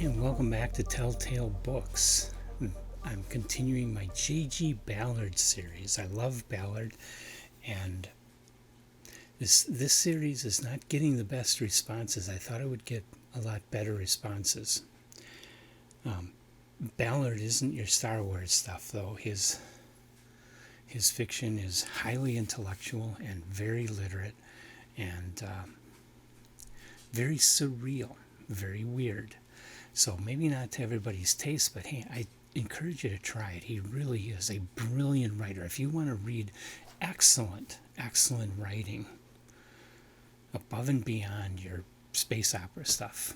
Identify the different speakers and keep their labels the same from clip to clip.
Speaker 1: And welcome back to Telltale Books. I'm continuing my J.G. Ballard series. I love Ballard, and this series is not getting the best responses. I thought it would get a lot better responses. Ballard isn't your Star Wars stuff, though. His fiction is highly intellectual and very literate, and very surreal, very weird. So maybe not to everybody's taste, but hey, I encourage you to try it. He really is a brilliant writer. If you want to read excellent writing above and beyond your space opera stuff,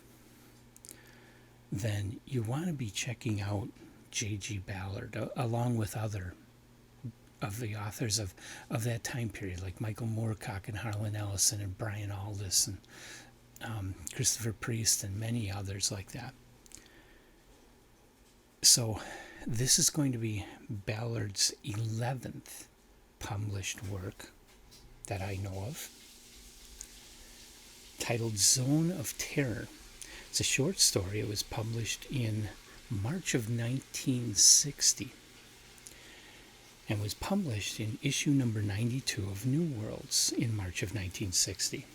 Speaker 1: then you want to be checking out J.G. Ballard along with other of the authors of that time period, like Michael Moorcock and Harlan Ellison and Brian Aldiss and Christopher Priest and many others like that. So this is going to be Ballard's 11th published work that I know of, titled Zone of Terror. It's a short story. It was published in March of 1960 and was published in issue number 92 of New Worlds in March of 1960.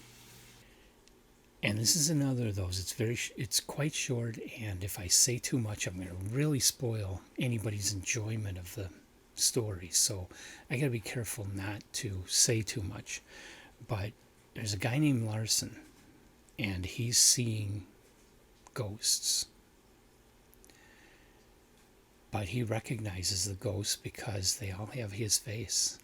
Speaker 1: And this is another of those. It's quite short, and if I say too much, I'm going to really spoil anybody's enjoyment of the story. So I got to be careful not to say too much. But there's a guy named Larson, and he's seeing ghosts. But he recognizes the ghosts because they all have his face.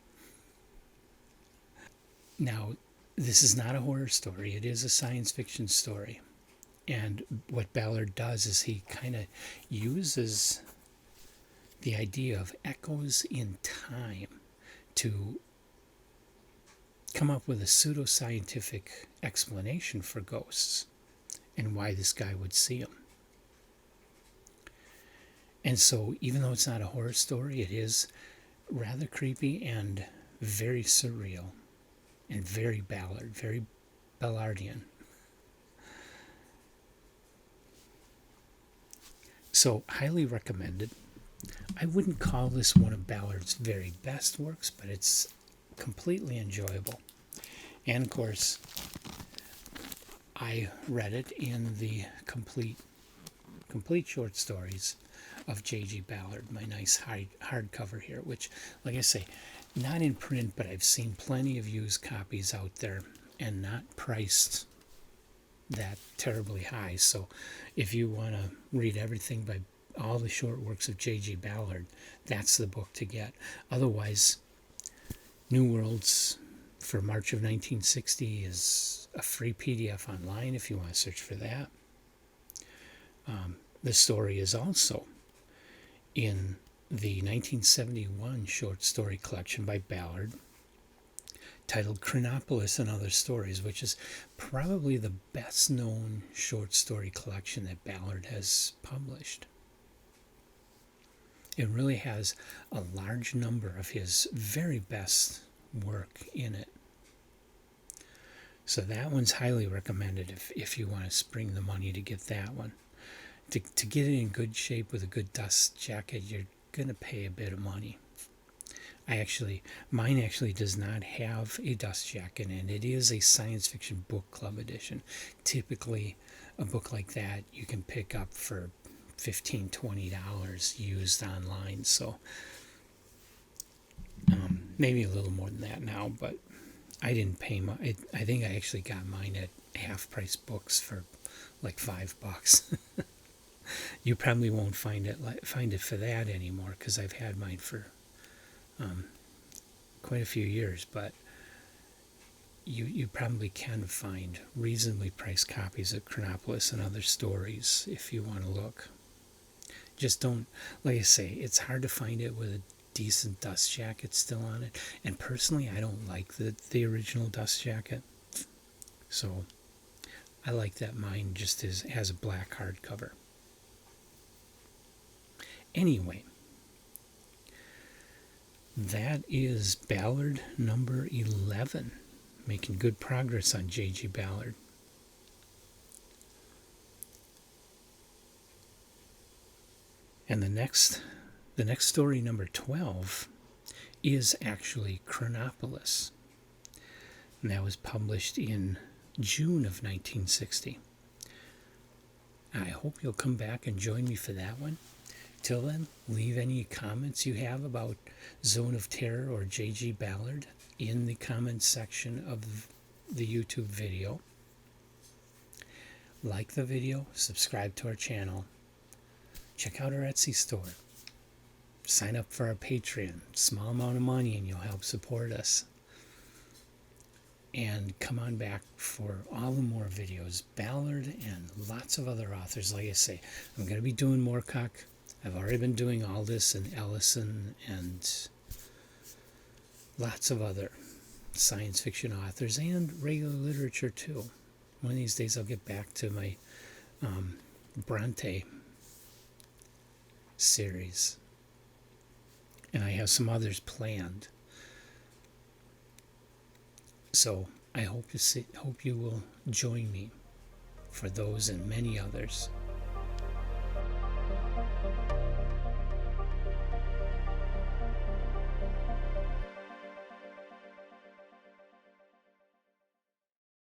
Speaker 1: Now, this is not a horror story. It is a science fiction story. And what Ballard does is he kind of uses the idea of echoes in time to come up with a pseudoscientific explanation for ghosts and why this guy would see them. And so, even though it's not a horror story, it is rather creepy and very surreal. And very Ballard, very Ballardian. So, highly recommended. I wouldn't call this one of Ballard's very best works, but it's completely enjoyable. And of course, I read it in the complete short stories of J.G. Ballard, my nice hardcover here, which, like I say, not in print, but I've seen plenty of used copies out there and not priced that terribly high. So if you want to read everything by all the short works of J.G. Ballard, that's the book to get. Otherwise, New Worlds for March of 1960 is a free PDF online if you want to search for that. The story is also in the 1971 short story collection by Ballard titled Chronopolis and Other Stories, which is probably the best known short story collection that Ballard has published. It really has a large number of his very best work in it. So that one's highly recommended if you want to spring the money to get that one. To get it in good shape with a good dust jacket, you're going to pay a bit of money. Mine actually does not have a dust jacket, and it is a science fiction book club edition. Typically, a book like that you can pick up for $15, $20 used online. So maybe a little more than that now, but I didn't pay I think I actually got mine at half price books for like $5. You probably won't find it for that anymore, because I've had mine for quite a few years. But you probably can find reasonably priced copies of Chronopolis and Other Stories if you want to look. Just don't, like I say, it's hard to find it with a decent dust jacket still on it. And personally, I don't like the original dust jacket. So I like that mine just has a black hardcover. Anyway, that is Ballard number 11, making good progress on J.G. Ballard. And the next story, number 12, is actually Chronopolis. And that was published in June of 1960. I hope you'll come back and join me for that one. Till then, leave any comments you have about Zone of Terror or J.G. Ballard in the comments section of the YouTube video. Like the video, subscribe to our channel, check out our Etsy store, sign up for our Patreon, small amount of money and you'll help support us. And come on back for all the more videos, Ballard and lots of other authors. Like I say, I'm going to be doing Moorcock. I've already been doing Aldous and Ellison and lots of other science fiction authors and regular literature too. One of these days I'll get back to my Bronte series. And I have some others planned. So I hope you will join me for those and many others.